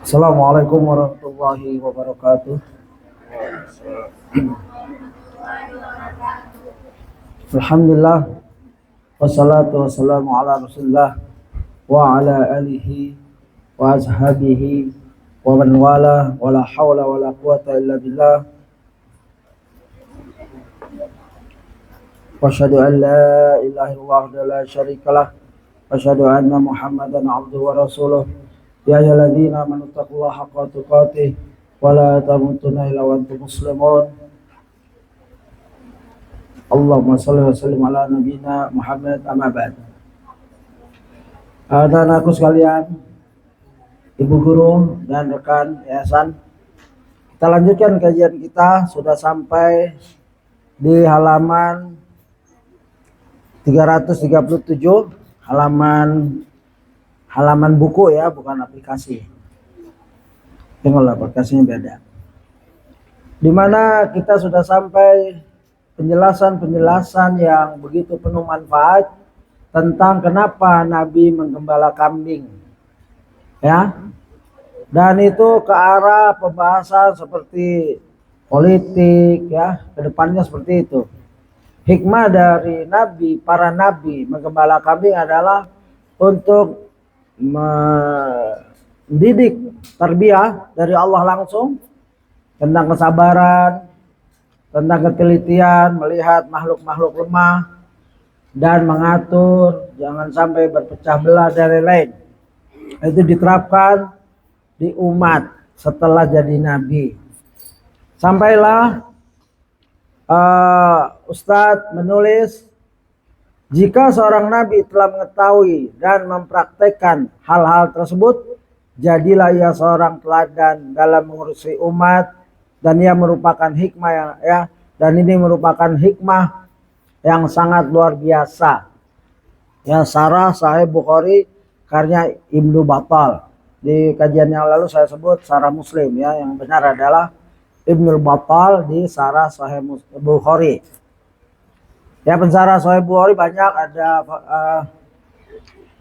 Assalamualaikum warahmatullahi wabarakatuh. Alhamdulillah wassalatu wassalamu ala Rasulillah wa ala alihi wa ashabihi wa man wala wala hawla wala quwata illa billah wa asyhadu an la ilaha illallah wa la syarikalah wa asyhadu anna Muhammadan abduhu wa rasuluh. Ya ayyuhalladzina amanu taqullaha haqqa tuqatih wa la tamutunna illa wa antum muslimun. Allahumma shalli wa sallim ala nabiyina Muhammad amma ba'd. Anak-anakku sekalian, ibu guru dan rekan yayasan, kita lanjutkan kajian kita. Sudah sampai di halaman 337, halaman buku ya, bukan aplikasi. Tengoklah aplikasinya beda. Dimana kita sudah sampai penjelasan yang begitu penuh manfaat tentang kenapa Nabi menggembala kambing, ya. Dan itu ke arah pembahasan seperti politik, ya, kedepannya seperti itu. Hikmah dari para nabi menggembala kambing adalah untuk mendidik tarbiyah dari Allah langsung tentang kesabaran, tentang ketelitian melihat makhluk-makhluk lemah dan mengatur jangan sampai berpecah belah dan lain-lain. Itu diterapkan di umat setelah jadi nabi. Sampailah Ustadz menulis, jika seorang nabi telah mengetahui dan mempraktekkan hal-hal tersebut, jadilah ia seorang teladan dalam mengurusi umat, dan ia merupakan hikmah dan ini merupakan hikmah yang sangat luar biasa. Ya, Sarah Sahih Bukhari karya Ibnu Battal. Di kajian yang lalu saya sebut Sarah Muslim, ya, yang benar adalah Ibnu Battal di Sarah Sahih Bukhari. Ya, pensarah Sahih Bukhari banyak, ada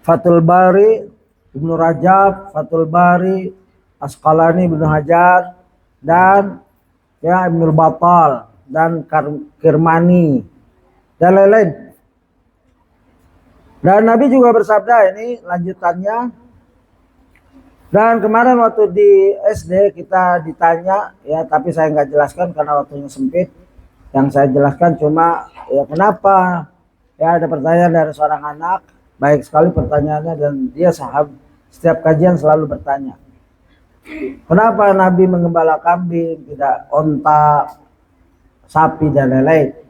Fathul Bari, Ibnu Rajab, Fathul Bari, Asqalani, Ibnu Hajar, dan ya Ibnu Battal dan Kirmani dan lain-lain. Dan Nabi juga bersabda, ini lanjutannya. Dan kemarin waktu di SD kita ditanya, ya, tapi saya nggak jelaskan karena waktunya sempit. Yang saya jelaskan cuma ya kenapa, ya, ada pertanyaan dari seorang anak, baik sekali pertanyaannya, dan dia setiap kajian selalu bertanya, kenapa Nabi menggembala kambing, tidak onta, sapi, dan lain-lain.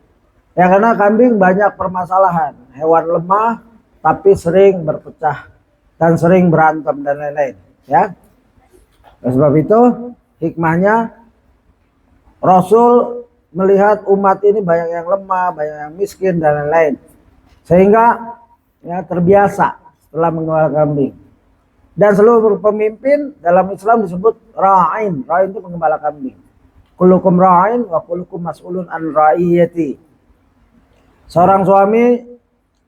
Ya, karena kambing banyak permasalahan, hewan lemah tapi sering berpecah dan sering berantem dan lain-lain, ya. Oleh sebab itu hikmahnya Rasul melihat umat ini banyak yang lemah, banyak yang miskin dan lain-lain, sehingga ya terbiasa setelah menggembala kambing. Dan seluruh pemimpin dalam Islam disebut ra'in. Ra'in itu penggembala kambing. Kullukum ra'in wa kullukum mas'ulun an ra'iyati. Seorang suami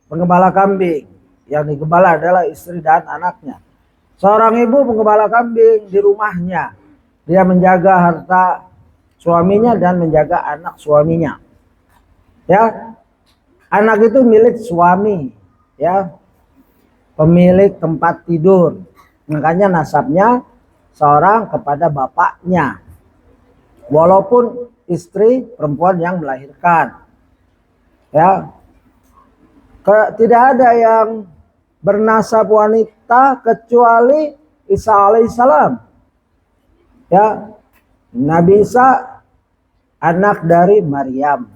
penggembala kambing, yang digembala adalah istri dan anaknya. Seorang ibu penggembala kambing di rumahnya, dia menjaga harta suaminya dan menjaga anak suaminya. Ya, anak itu milik suami, ya, pemilik tempat tidur. Makanya nasabnya seorang kepada bapaknya, walaupun istri perempuan yang melahirkan. Ya, tidak ada yang bernasab wanita kecuali Isa alaihissalam. Ya, Nabi Isa anak dari Maryam,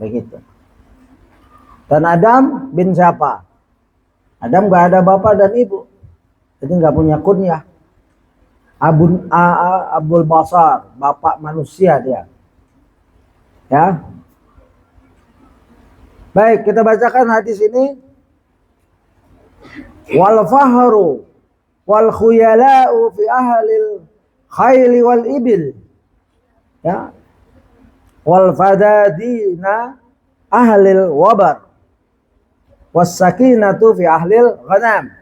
begitu. Dan Adam bin siapa? Adam gak ada bapak dan ibu, jadi nggak punya kunyah. Abul Basar, bapak manusia dia. Ya. Baik, kita bacakan hadis ini. Wal fahru wal khuyala'u fi ahlil khayli wal ibil. Ya. Wal fadadina ahlil wabar. Was sakinatu fi ahlil ghanam.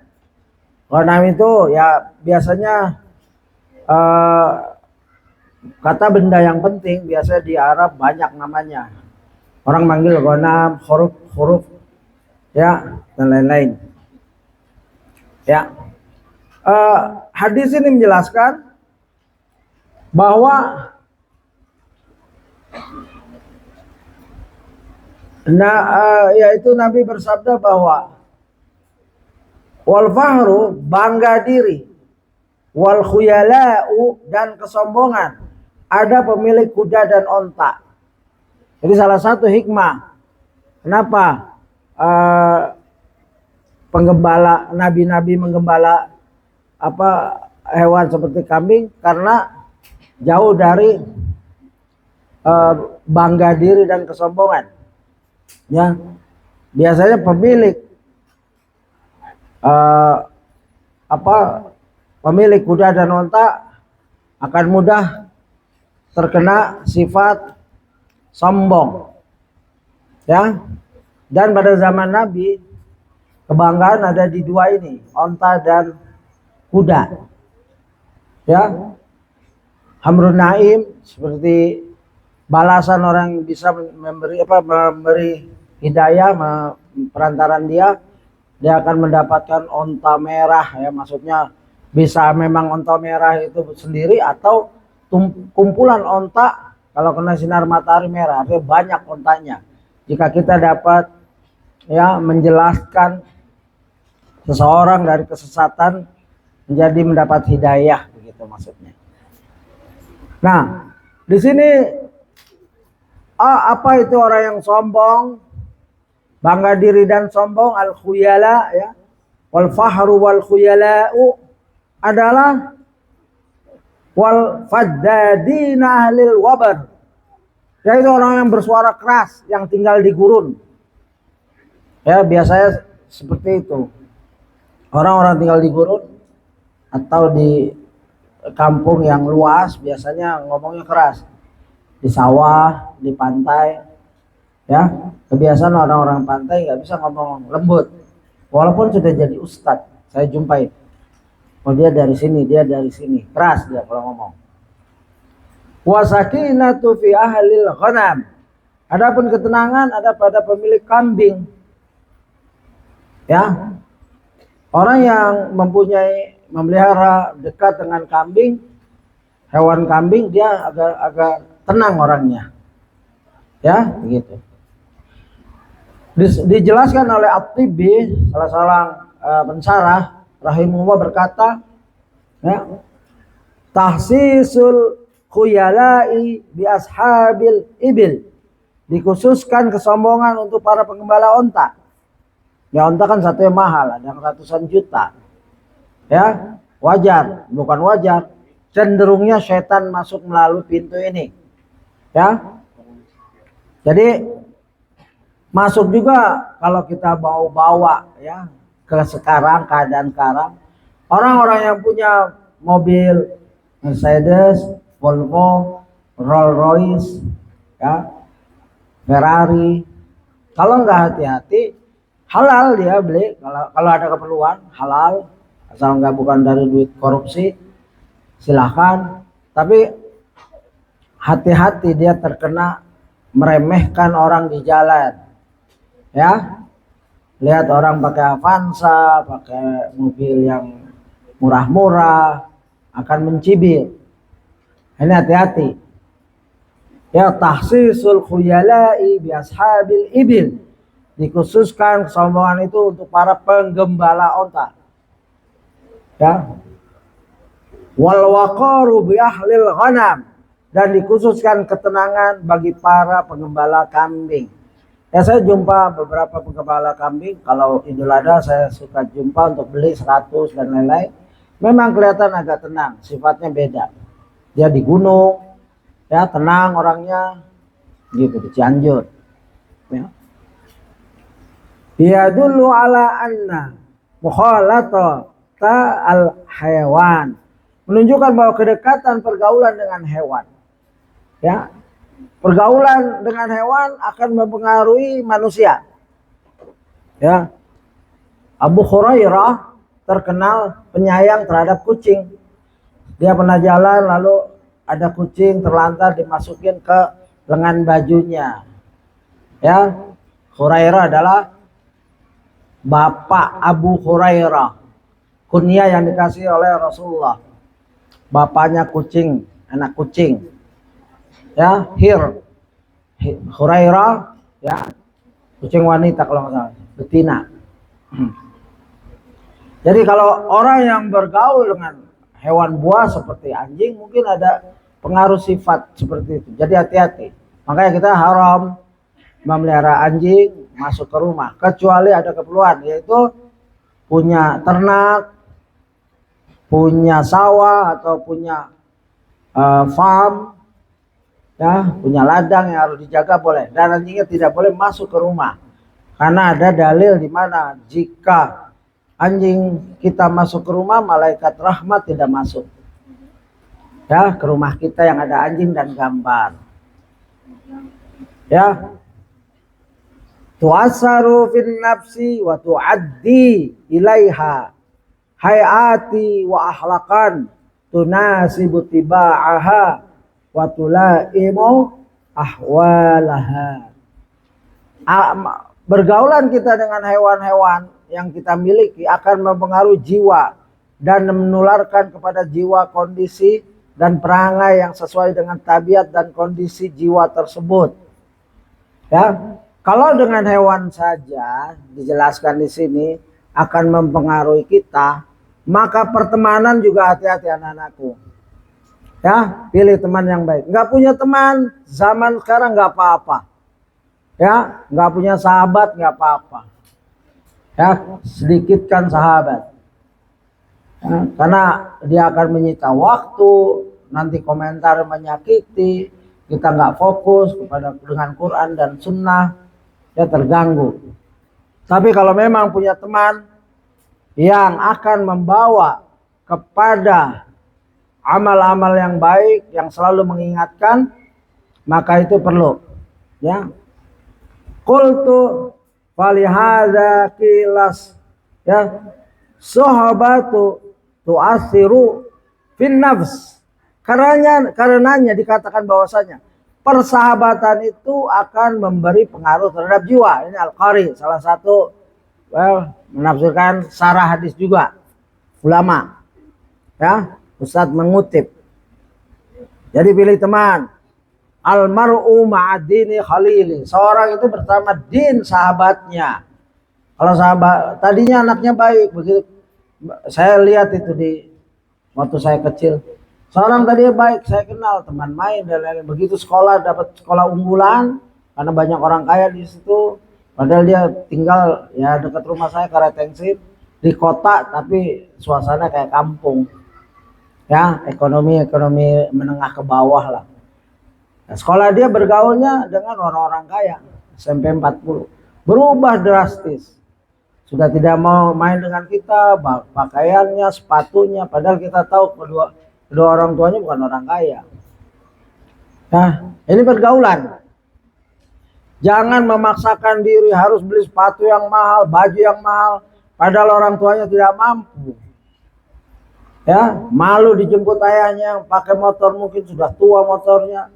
Ghanam itu ya biasanya eh, kata benda yang penting biasanya di Arab banyak namanya. Orang manggil ghanam, huruf-huruf, ya, dan lain-lain. Ya, hadis ini menjelaskan bahwa yaitu Nabi bersabda bahwa wal fahru bangga diri, wal khuyala'u dan kesombongan ada pemilik kuda dan onta. Jadi salah satu hikmah kenapa penggembala nabi-nabi menggembala hewan seperti kambing, karena jauh dari bangga diri dan kesombongan. Ya, biasanya pemilik pemilik kuda dan onta akan mudah terkena sifat sombong. Ya, dan pada zaman Nabi kebanggaan ada di dua ini, onta dan kuda. Ya, Hamrun Naim seperti balasan orang bisa memberi hidayah perantaran dia akan mendapatkan onta merah, ya, maksudnya bisa memang onta merah itu sendiri atau kumpulan onta kalau kena sinar matahari merah, artinya banyak ontanya. Jika kita dapat, ya, menjelaskan seseorang dari kesesatan menjadi mendapat hidayah, begitu maksudnya. Nah, di sini apa itu orang yang sombong, bangga diri dan sombong, al khuyala, ya, wal fahru wal khuyala'u adalah wal faddadina ahlil wabar, yaitu orang yang bersuara keras yang tinggal di gurun. Ya, biasanya seperti itu. Orang-orang tinggal di gurun atau di kampung yang luas biasanya ngomongnya keras. Di sawah, di pantai, ya, kebiasaan orang-orang pantai nggak bisa ngomong lembut. Walaupun sudah jadi ustadz, saya jumpai. Oh, dia dari sini, keras dia kalau ngomong. Wasakinatu fi ahlil ghanam. Adapun ketenangan ada pada pemilik kambing. Ya, orang yang memelihara dekat dengan kambing, hewan kambing, dia agak tenang orangnya. Ya, begitu. Dijelaskan oleh At-Tibi, salah seorang pensyarah rahimahullah, berkata, ya, tahsisul khuyala'i bi ashabil ibil, dikhususkan kesombongan untuk para penggembala onta. Ya, onta kan satu yang mahal, ada yang ratusan juta. Ya, wajar, bukan wajar, cenderungnya setan masuk melalui pintu ini. Ya, jadi masuk juga kalau kita bawa, ya, ke sekarang, keadaan sekarang, orang-orang yang punya mobil Mercedes, Volvo, Rolls Royce, ya, Ferrari, kalau nggak hati-hati, halal dia beli, kalau ada keperluan halal, asal nggak bukan dari duit korupsi, silahkan. Tapi hati-hati dia terkena meremehkan orang di jalan. Ya, lihat orang pakai Avanza, pakai mobil yang murah-murah, akan mencibir. Ini hati-hati. Ya, tahsisul khuyala'i bi ashabil ibil, dikhususkan kesombongan itu untuk para penggembala onta. Ya, wal waqaru bi ahlil ghanam, dan dikhususkan ketenangan bagi para penggembala kambing. Ya, saya jumpa beberapa penggembala kambing, kalau Idul Adha saya suka jumpa untuk beli 100 dan lain-lain. Memang kelihatan agak tenang, sifatnya beda. Dia di gunung, ya, tenang orangnya, gitu, di Cianjur. Ya. Dia dulu ala anna mukhalatata al hayawan, menunjukkan bahwa kedekatan pergaulan dengan hewan, ya, pergaulan dengan hewan akan mempengaruhi manusia. Ya, Abu Hurairah terkenal penyayang terhadap kucing. Dia pernah jalan lalu ada kucing terlantar dimasukin ke lengan bajunya. Ya, Hurairah adalah bapak Abu Hurairah. Kunyah yang dikasih oleh Rasulullah. Bapaknya kucing, anak kucing. Ya, Hurairah, ya, kucing wanita kalau nggak salah, betina. Jadi kalau orang yang bergaul dengan hewan buas seperti anjing mungkin ada pengaruh sifat seperti itu. Jadi hati-hati. Makanya kita haram memelihara anjing masuk ke rumah kecuali ada keperluan, yaitu punya ternak, punya sawah atau punya farm, ya, punya ladang yang harus dijaga boleh. Dan anjingnya tidak boleh masuk ke rumah karena ada dalil di mana jika anjing kita masuk ke rumah, malaikat rahmat tidak masuk, ya, ke rumah kita yang ada anjing dan gambar. Ya, tu'assaru fin nafsi wa tu'addi ilaiha hayati wa ahlakan tunasibu tiba'aha wa tulaimu ahwalaha. Bergaulan kita dengan hewan-hewan yang kita miliki akan mempengaruhi jiwa dan menularkan kepada jiwa kondisi dan perangai yang sesuai dengan tabiat dan kondisi jiwa tersebut. Ya, kalau dengan hewan saja dijelaskan di sini akan mempengaruhi kita, maka pertemanan juga hati-hati anak-anakku. Ya, pilih teman yang baik. Nggak punya teman zaman sekarang nggak apa-apa. Ya, nggak punya sahabat nggak apa-apa. Ya, sedikitkan sahabat. Ya, karena dia akan menyita waktu, nanti komentar menyakiti, kita nggak fokus kepada dengan Quran dan Sunnah, ya terganggu. Tapi kalau memang punya teman yang akan membawa kepada amal-amal yang baik, yang selalu mengingatkan, maka itu perlu. Ya, qultu falihada kilas, ya, sahabatu tu'asiru fin nafs. Karenanya dikatakan bahwasanya persahabatan itu akan memberi pengaruh terhadap jiwa. Ini Al-Qari, salah satu menafsirkan sarah hadis juga ulama. Ya, Ustadz mengutip. Jadi pilih teman. Almar'u ma'adini khalili. Seorang itu bersama din sahabatnya. Kalau sahabat tadinya anaknya baik, begitu saya lihat itu di waktu saya kecil. Seorang tadi baik, saya kenal, teman main dan lain-lain. Begitu sekolah, dapat sekolah unggulan karena banyak orang kaya di situ. Padahal dia tinggal ya dekat rumah saya, Karetengsip, di kota tapi suasana kayak kampung. Ya, ekonomi menengah ke bawah lah. Nah, sekolah dia bergaulnya dengan orang-orang kaya, SMP 40. Berubah drastis. Sudah tidak mau main dengan kita, pakaiannya, sepatunya, padahal kita tahu kedua orang tuanya bukan orang kaya. Nah, ini pergaulan. Jangan memaksakan diri harus beli sepatu yang mahal, baju yang mahal, padahal orang tuanya tidak mampu. Ya, malu dijemput ayahnya yang pakai motor, mungkin sudah tua motornya.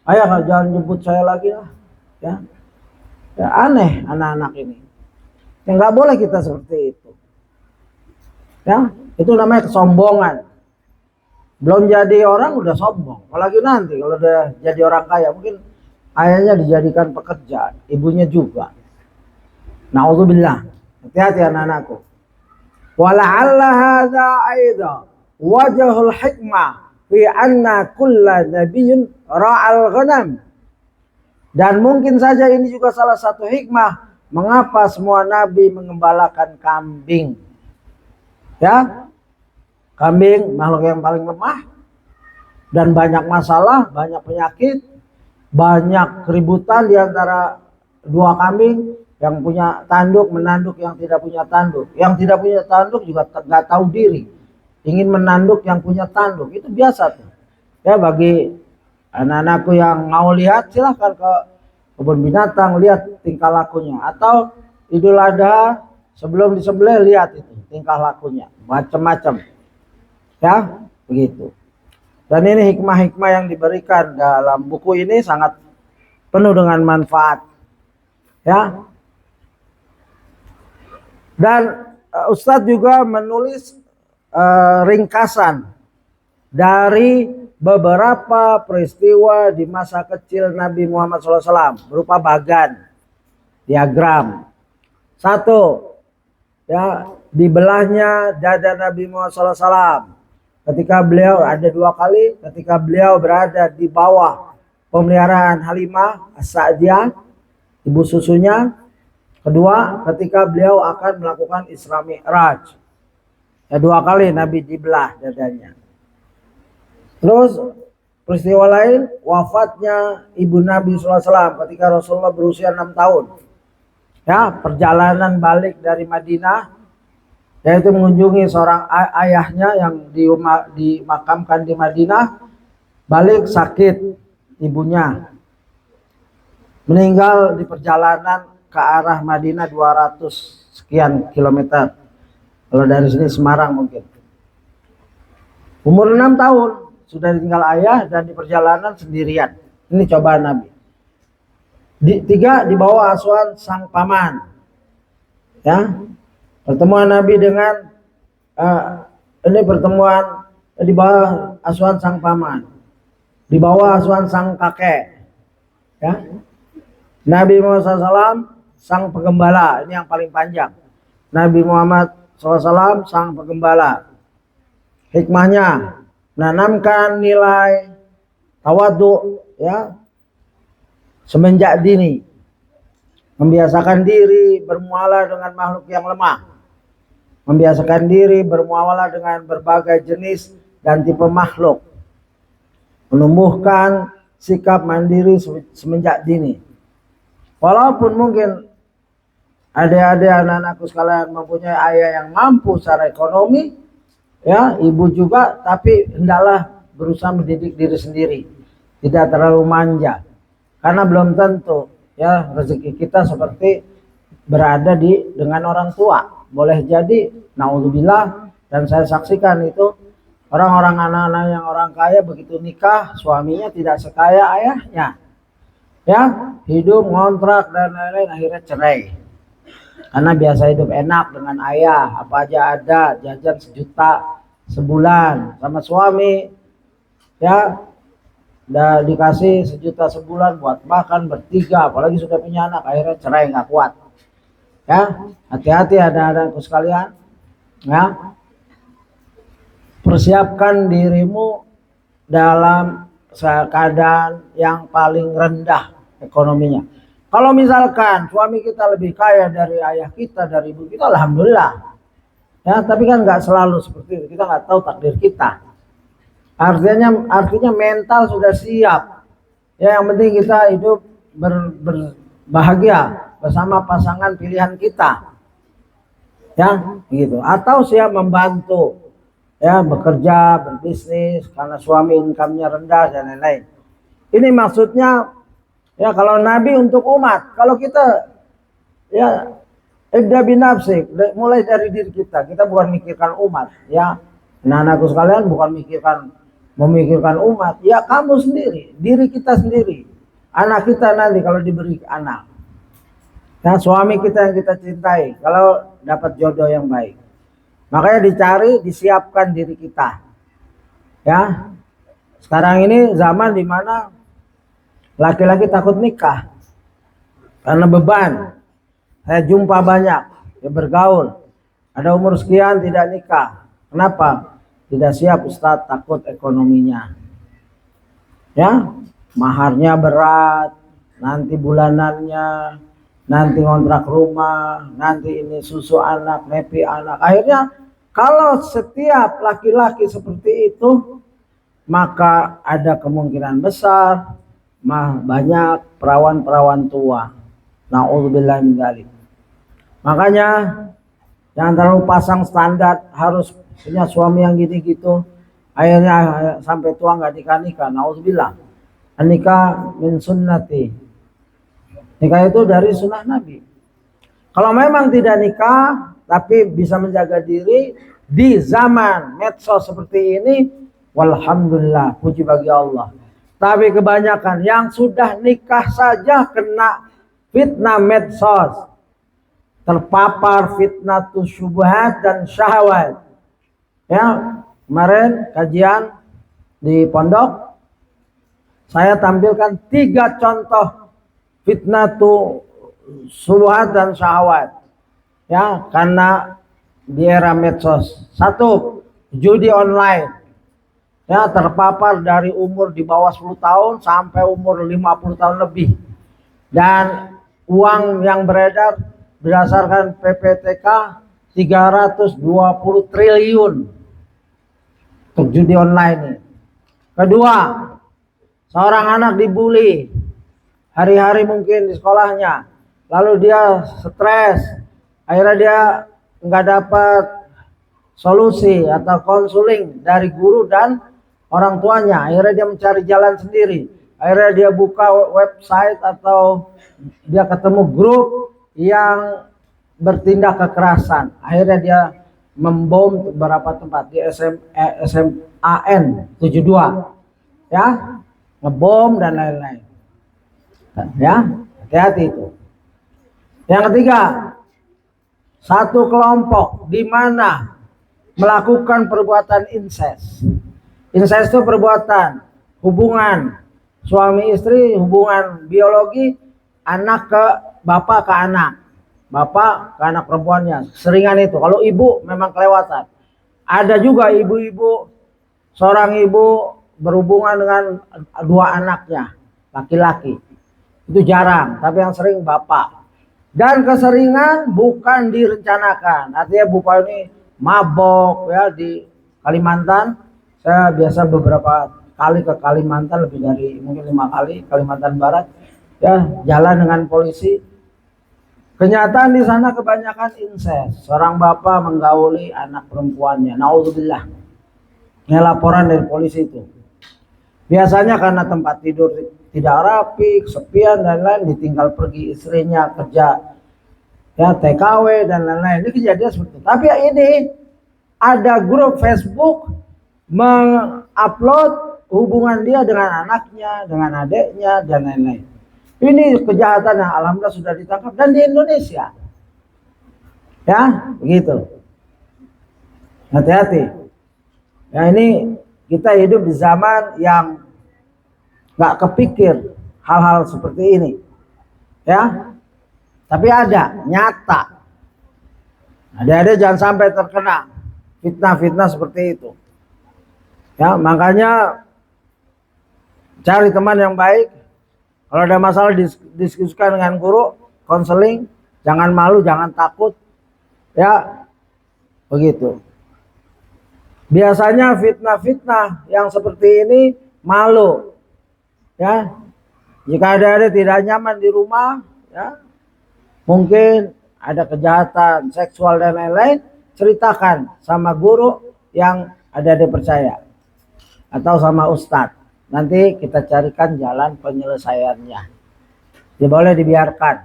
Ayah, jangan jemput saya lagi lah. Ya, ya aneh anak-anak ini. Ya, nggak boleh kita seperti itu. Ya, itu namanya kesombongan. Belum jadi orang udah sombong. Apalagi nanti kalau udah jadi orang kaya, mungkin ayahnya dijadikan pekerja, ibunya juga. Na'udzubillah. Hati-hati anak-anakku. Wala'alla hadza aidha wajhul hikmah fi anna kulla nabiyyin ra'al ghanam. Dan mungkin saja ini juga salah satu hikmah mengapa semua nabi mengembalakan kambing. Ya, kambing makhluk yang paling lemah dan banyak masalah, banyak penyakit, banyak keributan di antara dua kambing, yang punya tanduk menanduk yang tidak punya tanduk, yang tidak punya tanduk juga nggak tahu diri, ingin menanduk yang punya tanduk. Itu biasa tuh. Ya, bagi anak-anakku yang mau lihat silahkan ke kebun binatang, lihat tingkah lakunya, atau Idul Adha sebelum disembelih lihat itu tingkah lakunya macam-macam. Ya, begitu. Dan ini hikmah-hikmah yang diberikan dalam buku ini sangat penuh dengan manfaat, ya. Dan Ustadz juga menulis ringkasan dari beberapa peristiwa di masa kecil Nabi Muhammad SAW berupa bagan, diagram. Satu, ya, dibelahnya dada Nabi Muhammad SAW ketika beliau ada 2 kali, ketika beliau berada di bawah pemeliharaan Halimah As-Sa'diyah, ibu susunya. Kedua, ketika beliau akan melakukan Isra Mi'raj, ya 2 kali Nabi dibelah dadanya. Terus peristiwa lain, wafatnya ibu Nabi SAW ketika Rasulullah berusia 6 tahun. Ya, perjalanan balik dari Madinah, yaitu mengunjungi seorang ayahnya yang dimakamkan di Madinah, balik sakit ibunya, meninggal di perjalanan ke arah Madinah 200 sekian kilometer. Kalau dari sini Semarang mungkin. Umur 6 tahun sudah ditinggal ayah dan di perjalanan sendirian. Ini cobaan Nabi. Tiga, di bawah asuhan sang paman. Ya, pertemuan Nabi dengan ini pertemuan di bawah asuhan sang paman, di bawah asuhan sang kakek. Ya, Nabi Muhammad SAW sang penggembala, ini yang paling panjang. Nabi Muhammad SAW sang penggembala. Hikmahnya menanamkan nilai tawadhu, ya, semenjak dini, membiasakan diri bermuamalah dengan makhluk yang lemah, membiasakan diri bermuamalah dengan berbagai jenis dan tipe makhluk, menumbuhkan sikap mandiri semenjak dini. Walaupun mungkin adik-adik anak-anakku sekalian mempunyai ayah yang mampu secara ekonomi, ya, ibu juga, tapi hendaklah berusaha mendidik diri sendiri, tidak terlalu manja. Karena belum tentu, ya, rezeki kita seperti berada dengan orang tua. Boleh jadi, naudzubillah, dan saya saksikan itu orang-orang anak-anak yang orang kaya begitu nikah, suaminya tidak sekaya ayahnya, ya, hidup ngontrak dan lain-lain, akhirnya cerai. Karena biasa hidup enak dengan ayah, apa aja ada, jajan 1 juta sebulan sama suami, ya. Udah dikasih 1 juta sebulan buat makan bertiga, apalagi sudah punya anak, akhirnya cerai, nggak kuat. Ya, hati-hati anak-anakku sekalian. Ya, persiapkan dirimu dalam keadaan yang paling rendah ekonominya. Kalau misalkan suami kita lebih kaya dari ayah kita, dari ibu kita, alhamdulillah. Ya, tapi kan nggak selalu seperti itu. Kita nggak tahu takdir kita. Artinya mental sudah siap. Ya, yang penting kita hidup berbahagia bersama pasangan pilihan kita. Ya, gitu. Atau siap membantu, ya, bekerja, berbisnis karena suami income-nya rendah dan lain-lain. Ini maksudnya, ya, kalau Nabi untuk umat, kalau kita, ya, ibda binafsik, mulai dari diri kita bukan mikirkan umat, ya. Anak-anakku sekalian bukan memikirkan umat, ya, kamu sendiri, diri kita sendiri, anak kita nanti kalau diberi anak, nah, suami kita yang kita cintai kalau dapat jodoh yang baik, makanya disiapkan diri kita, ya. Sekarang ini zaman dimana laki-laki takut nikah karena beban. Saya jumpa banyak, ya, bergaul, ada umur sekian tidak nikah. Kenapa? Tidak siap, Ustadz, takut ekonominya. Ya, maharnya berat, nanti bulanannya, nanti kontrak rumah, nanti ini susu anak, nepi anak. Akhirnya kalau setiap laki-laki seperti itu, maka ada kemungkinan besar banyak perawan-perawan tua. Na'udzubillah min dzalik. Makanya jangan terlalu pasang standar harus punya suami yang gini gitu, akhirnya sampai tua nggak nikah. Na'udzubillah. Nikah min sunnati. Nikah itu dari sunnah Nabi. Kalau memang tidak nikah tapi bisa menjaga diri di zaman medsos seperti ini, Walhamdulillah, puji bagi Allah. Tapi kebanyakan yang sudah nikah saja kena fitnah medsos, terpapar fitnah syubhat dan syahwat. Ya, kemarin kajian di pondok saya tampilkan 3 contoh fitnah syubhat dan syahwat. Ya, karena di era medsos. 1, judi online. Ya, terpapar dari umur di bawah 10 tahun sampai umur 50 tahun lebih. Dan uang yang beredar berdasarkan PPTK 320 triliun untuk judi online ini. Kedua, seorang anak dibully hari-hari mungkin di sekolahnya, lalu dia stres, akhirnya dia nggak dapat solusi atau konseling dari guru dan orang tuanya. Akhirnya dia mencari jalan sendiri. Akhirnya dia buka website atau dia ketemu grup yang bertindak kekerasan. Akhirnya dia membom beberapa tempat di SMAN 72. Ya, ngebom dan lain-lain. Ya, hati-hati itu. Yang ketiga, satu kelompok di mana melakukan perbuatan incest. Incest itu perbuatan hubungan suami istri, hubungan biologi, anak ke bapak ke anak, bapak ke anak perempuannya. Seringan itu. Kalau ibu memang kelewatan. Ada juga ibu-ibu, seorang ibu berhubungan dengan 2 anaknya, laki-laki. Itu jarang, tapi yang sering bapak. Dan keseringan bukan direncanakan. Artinya bapak ini mabok ya di Kalimantan. Saya biasa beberapa kali ke Kalimantan, lebih dari mungkin 5 kali, Kalimantan Barat. Ya, jalan dengan polisi. Kenyataan di sana kebanyakan incest. Seorang bapak menggauli anak perempuannya. Naudzubillah. Ini laporan dari polisi itu. Biasanya karena tempat tidur tidak rapi, kesepian dan lain, ditinggal pergi istrinya kerja ya TKW dan lain-lain. Ini kejadian seperti itu. Tapi ini ada grup Facebook mengupload hubungan dia dengan anaknya, dengan adiknya dan lain-lain. Ini kejahatan yang alhamdulillah sudah ditangkap dan di Indonesia. Ya, begitu. Hati-hati. Ya, ini kita hidup di zaman yang nggak kepikir hal-hal seperti ini. Ya. Tapi ada, nyata. Adik-adik jangan sampai terkena fitnah-fitnah seperti itu. Ya, makanya cari teman yang baik. Kalau ada masalah diskusikan dengan guru, konseling, jangan malu, jangan takut. Ya, begitu. Biasanya fitnah-fitnah yang seperti ini malu. Ya. Jika ada tidak nyaman di rumah, ya, mungkin ada kejahatan seksual dan lain-lain, ceritakan sama guru yang ada percaya. Atau sama ustadz, nanti kita carikan jalan penyelesaiannya. Ya boleh dibiarkan.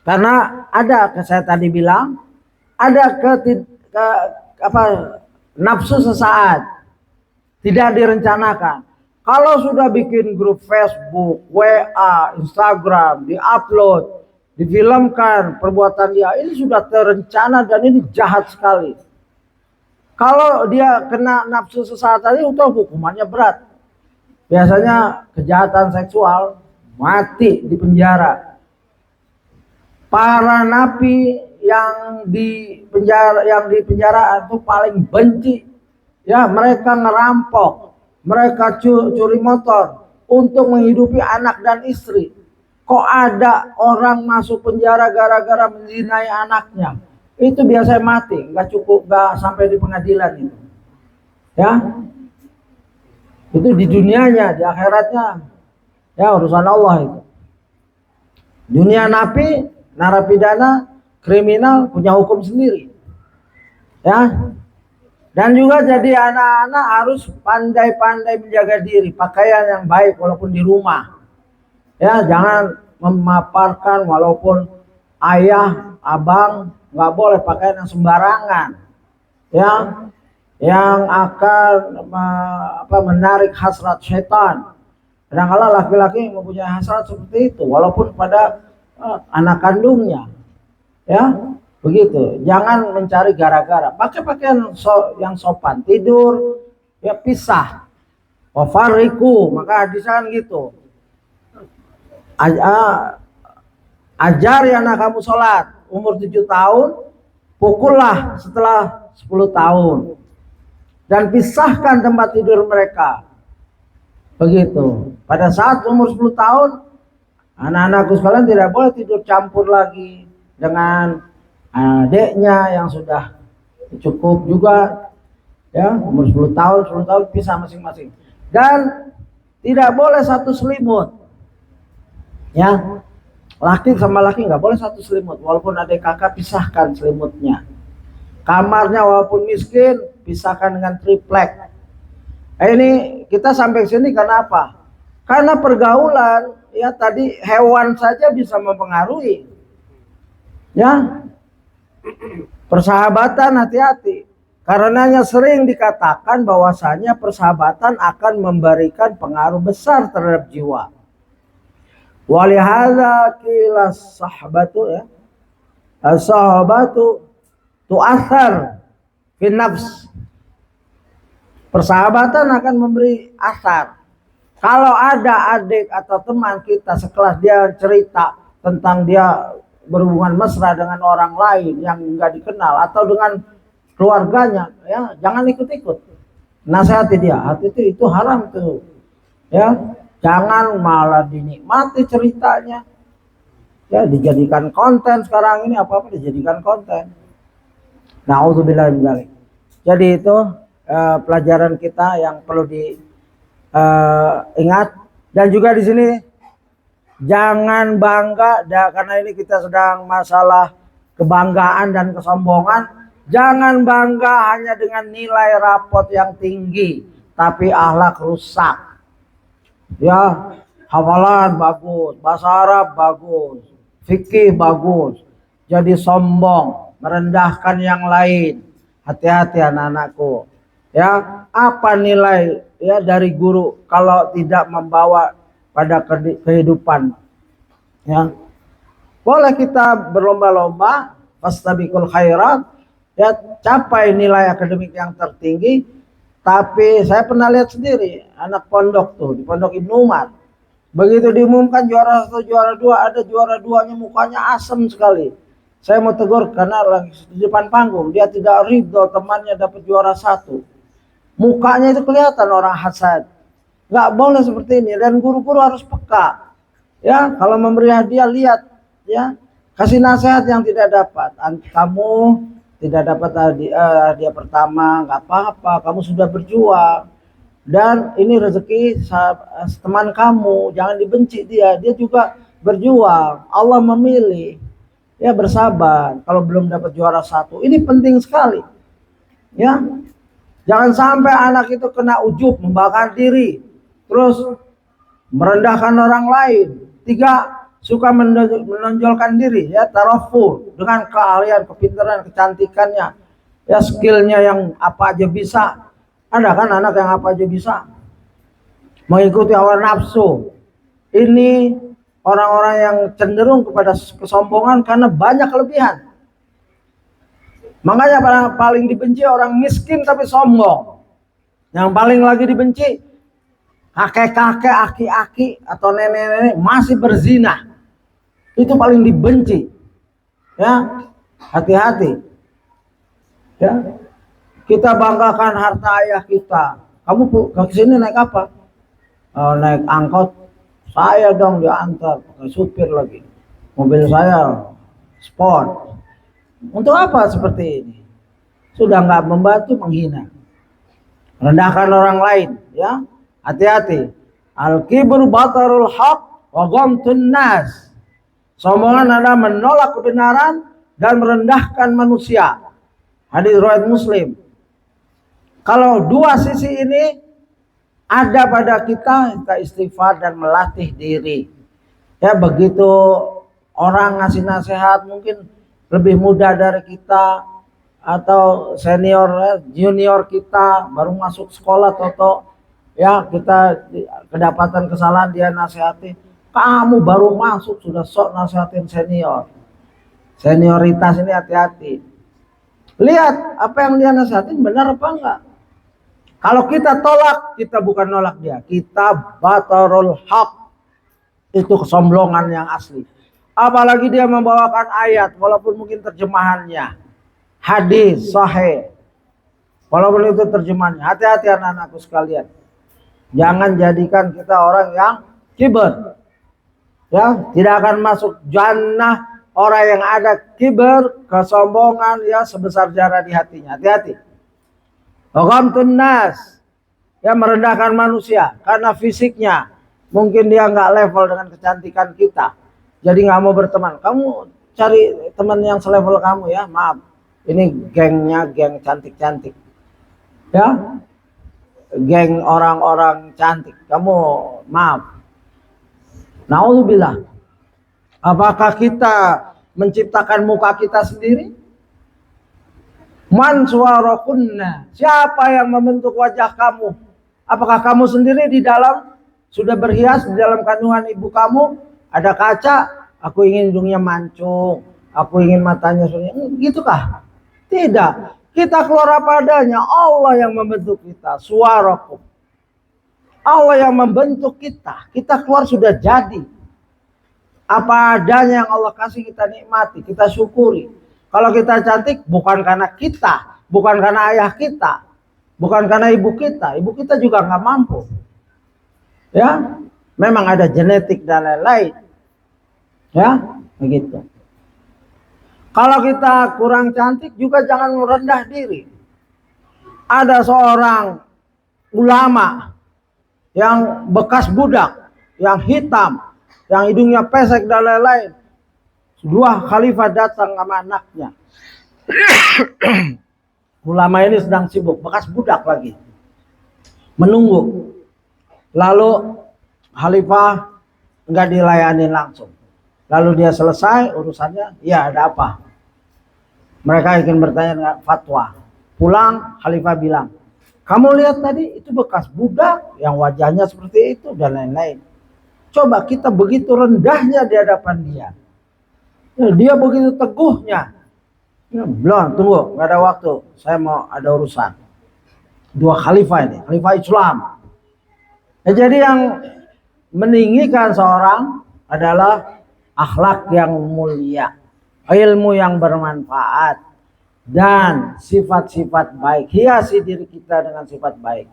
Karena ada, saya tadi bilang, ada nafsu sesaat, tidak direncanakan. Kalau sudah bikin grup Facebook, WA, Instagram, diupload, difilmkan perbuatan dia, ini sudah terencana dan ini jahat sekali. Kalau dia kena nafsu sesaat tadi, itu hukumannya berat. Biasanya kejahatan seksual, mati di penjara. Para napi yang di penjara itu paling benci, ya mereka ngerampok, mereka curi motor untuk menghidupi anak dan istri. Kok ada orang masuk penjara gara-gara menzinai anaknya? Itu biasanya mati, nggak cukup, nggak sampai di pengadilan itu. Ya, itu di dunianya, di akhiratnya, ya urusan Allah itu. Dunia napi, narapidana, kriminal punya hukum sendiri. Ya, dan juga jadi anak-anak harus pandai-pandai menjaga diri, pakaian yang baik walaupun di rumah. Ya, jangan memaparkan walaupun ayah, abang, nggak boleh pakaian yang sembarangan. Ya, yang akan menarik hasrat setan. Kadang-kala laki-laki mempunyai hasrat seperti itu, walaupun pada anak kandungnya, ya begitu. Jangan mencari gara-gara. Pakai pakaian yang sopan, tidur ya pisah. Wafariku, maka hadisnya kan gitu. Ajari anak kamu sholat umur 7 tahun, pukullah setelah 10 tahun. Dan pisahkan tempat tidur mereka. Begitu. Pada saat umur 10 tahun, anak-anakku sekalian tidak boleh tidur campur lagi dengan adiknya yang sudah cukup juga, ya, umur 10 tahun pisah masing-masing. Dan tidak boleh satu selimut. Ya. Laki sama laki nggak boleh satu selimut, walaupun adik kakak pisahkan selimutnya. Kamarnya walaupun miskin, pisahkan dengan triplek. Ini kita sampai sini karena apa? Karena pergaulan, ya tadi hewan saja bisa mempengaruhi. Ya, persahabatan hati-hati. Karenanya sering dikatakan bahwasanya persahabatan akan memberikan pengaruh besar terhadap jiwa. Walihada kilas sahabatu, ya, sahabatu tu'athar fi nafs. Persahabatan akan memberi asar. Kalau ada adik atau teman kita sekelas dia cerita tentang dia berhubungan mesra dengan orang lain yang enggak dikenal atau dengan keluarganya, ya jangan ikut-ikut. Nasihati dia, hati itu haram tuh. Ya, jangan malah dinikmati ceritanya. Ya, dijadikan konten sekarang ini, apa-apa dijadikan konten. Nauzubillah min dzalik. Jadi itu pelajaran kita yang perlu diingat. Dan juga di sini jangan bangga, karena ini kita sedang masalah kebanggaan dan kesombongan. Jangan bangga hanya dengan nilai rapot yang tinggi, tapi akhlak rusak. Ya, hafalan bagus, bahasa Arab bagus, fikih bagus, jadi sombong, merendahkan yang lain. Hati-hati anak-anakku. Ya, apa nilai ya dari guru kalau tidak membawa pada kehidupan? Ya, boleh kita berlomba-lomba, fastabiqul khairat, ya capai nilai akademik yang tertinggi. Tapi saya pernah lihat sendiri anak pondok tuh di Pondok Ibnu Umar. Begitu diumumkan juara 1, juara 2, ada juara 2-nya mukanya asem sekali. Saya mau tegur karena lagi di depan panggung, dia tidak ridho temannya dapat juara 1. Mukanya itu kelihatan orang hasad. Nggak boleh seperti ini, dan guru-guru harus peka. Ya, kalau memberi hadiah lihat, ya, kasih nasihat yang tidak dapat. Kamu tidak dapat hadiah pertama, nggak apa-apa, kamu sudah berjuang. Dan ini rezeki teman kamu, jangan dibenci dia juga berjuang. Allah memilih, ya bersabar. Kalau belum dapat juara 1, ini penting sekali. Ya, jangan sampai anak itu kena ujub, membanggakan diri, terus merendahkan orang lain. 3, suka menonjolkan diri, ya tarafur dengan keahlian, kepintaran, kecantikannya, ya skillnya yang apa aja bisa. Ada kan anak yang apa aja bisa, mengikuti hawa nafsu. Ini orang-orang yang cenderung kepada kesombongan karena banyak kelebihan. Makanya paling dibenci orang miskin tapi sombong. Yang paling lagi dibenci kakek-kakek, aki-aki atau nenek-nenek masih berzina. Itu paling dibenci. Ya, hati-hati. Ya, kita banggakan harta ayah kita. Kamu ke sini naik apa? Naik angkot. Saya dong diantar pakai supir lagi. Mobil saya sport. Untuk apa seperti ini? Sudah nggak membantu, menghina, rendahkan orang lain. Ya, hati-hati. Al-kibru batarul haq wa ghamtun nas. Sombongan adalah menolak kebenaran dan merendahkan manusia. Hadis riwayat Muslim. Kalau dua sisi ini ada pada kita istighfar dan melatih diri. Ya, begitu orang ngasih nasihat mungkin lebih muda dari kita, atau senior junior kita baru masuk sekolah toto ya kita kedapatan kesalahan dia nasihati, kamu baru masuk sudah sok nasihatin senior. Senioritas ini hati-hati. Lihat apa yang dia nasihatin benar apa enggak. Kalau kita tolak, kita bukan nolak dia, kita batarul haq. Itu kesombongan yang asli. Apalagi dia membawakan ayat walaupun mungkin terjemahannya hadis sahih, walaupun itu terjemahannya. Hati-hati anak-anakku sekalian, jangan jadikan kita orang yang kibar, ya tidak akan masuk jannah orang yang ada kibar, kesombongan ya sebesar jara di hatinya. Hati-hati. Ghamtun nas, ya merendahkan manusia karena fisiknya mungkin dia nggak level dengan kecantikan kita, jadi nggak mau berteman. Kamu cari teman yang selevel kamu ya, maaf. Ini gengnya geng cantik-cantik, ya, geng orang-orang cantik. Kamu maaf. Naudzubillah. Apakah kita menciptakan muka kita sendiri? Man suwarakunna, siapa yang membentuk wajah kamu? Apakah kamu sendiri di dalam sudah berhias di dalam kandungan ibu kamu? Ada kaca, aku ingin hidungnya mancung, aku ingin matanya gitukah? Tidak. Kita keluar apa adanya. Allah yang membentuk kita. Suwarakum. Allah yang membentuk kita. Kita keluar sudah jadi. Apa adanya yang Allah kasih kita nikmati, kita syukuri. Kalau kita cantik bukan karena kita, bukan karena ayah kita, bukan karena ibu kita. Ibu kita juga nggak mampu. Ya, memang ada genetik dan lain-lain. Ya, begitu. Kalau kita kurang cantik juga jangan merendah diri. Ada seorang ulama yang bekas budak, yang hitam, yang hidungnya pesek dan lain-lain. Dua khalifah datang sama anaknya. Ulama ini sedang sibuk, bekas budak lagi, menunggu. Lalu khalifah nggak dilayani langsung. Lalu dia selesai urusannya, ya ada apa? Mereka ingin bertanya fatwa. Pulang, khalifah bilang, kamu lihat tadi itu bekas budak yang wajahnya seperti itu dan lain-lain. Coba kita begitu rendahnya di hadapan dia. Ya, dia begitu teguhnya. Ya, belum, tunggu, nggak ada waktu. Saya mau ada urusan. Dua khalifah ini, khalifah Islam. Ya, jadi yang meninggikan seorang adalah akhlak yang mulia, ilmu yang bermanfaat, dan sifat-sifat baik. Hiasi diri kita dengan sifat baik.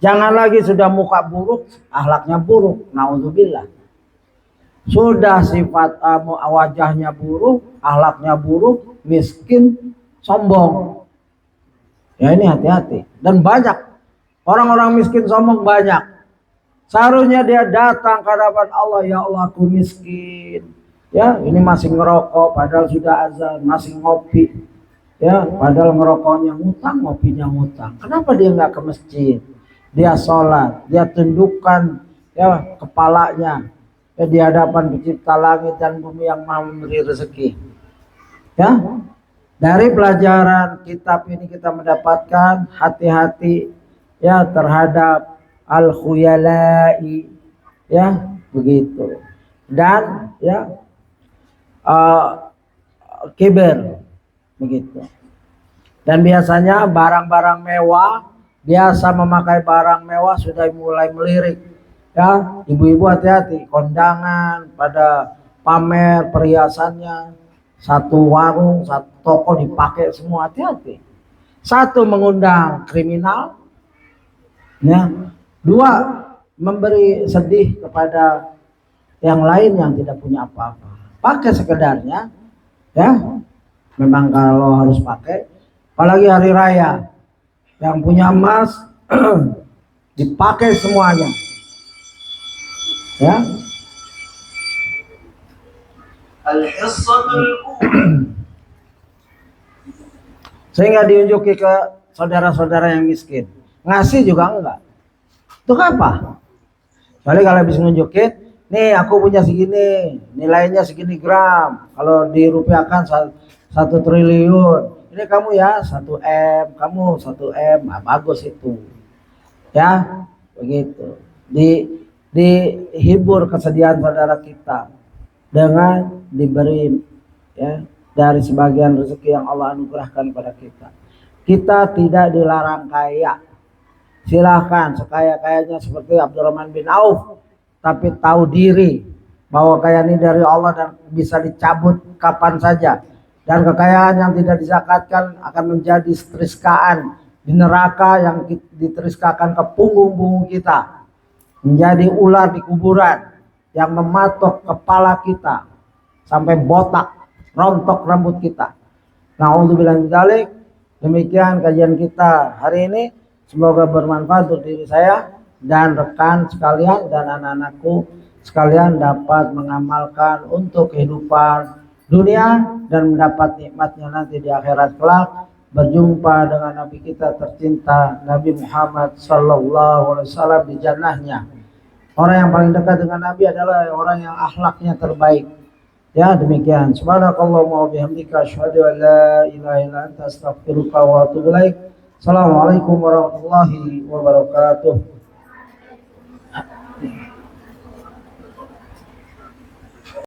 Jangan lagi sudah muka buruk, akhlaknya buruk. Naudzubillah. Sudah sifat wajahnya buruk, akhlaknya buruk, miskin, sombong. Ya ini hati-hati. Dan banyak orang-orang miskin sombong banyak. Seharusnya dia datang ke hadapan Allah, ya Allah aku miskin. Ya ini masih ngerokok, padahal sudah azan, masih ngopi. Ya padahal ngerokoknya ngutang, ngopinya ngutang. Kenapa dia nggak ke masjid? Dia sholat, dia tundukkan ya kepalanya. Di hadapan pencipta langit dan bumi yang maha memberi rezeki. Ya, dari pelajaran kitab ini kita mendapatkan hati-hati ya terhadap al-khuyalai, ya begitu. Dan ya kiber begitu. Dan biasanya barang-barang mewah, biasa memakai barang mewah sudah mulai melirik. Ya, ibu-ibu hati-hati, kondangan pada pamer perhiasannya, satu warung, satu toko dipakai semua, hati-hati. Satu mengundang kriminal, ya. Dua memberi sedih kepada yang lain yang tidak punya apa-apa. Pakai sekedarnya, ya. Memang kalau harus pakai, apalagi hari raya, yang punya emas dipakai semuanya. Ya. Sehingga diunjuki ke saudara-saudara yang miskin. Ngasih juga enggak. Itu apa? Soalnya kalau habis nunjukin, nih aku punya segini, nilainya segini gram. Kalau dirupiahkan 1 triliun, ini kamu ya 1 M, kamu 1 M, nah, bagus itu. Ya, begitu. Dihibur kesedihan saudara kita dengan diberi ya dari sebagian rezeki yang Allah anugerahkan kepada kita. Kita tidak dilarang kaya. Silahkan sekaya-kayanya seperti Abdurrahman bin Auf, tapi tahu diri bahwa kekayaan ini dari Allah dan bisa dicabut kapan saja. Dan kekayaan yang tidak dizakatkan akan menjadi seteriskaan di neraka yang diteriskan ke punggung-punggung kita, menjadi ular di kuburan yang mematok kepala kita sampai botak, rontok rambut kita. Na'udzubillah min dzalik. Demikian kajian kita hari ini, semoga bermanfaat untuk diri saya dan rekan sekalian dan anak-anakku sekalian dapat mengamalkan untuk kehidupan dunia dan mendapat nikmatnya nanti di akhirat kelak, berjumpa dengan Nabi kita tercinta Nabi Muhammad sallallahu alaihi wasallam di jannahnya. Orang yang paling dekat dengan Nabi adalah orang yang akhlaknya terbaik. Ya, demikian. Subhanakallahumma wa bihamdika asyhadu an la ilaha illa anta astaghfiruka wa atubu ilaik. Assalamualaikum warahmatullahi wabarakatuh.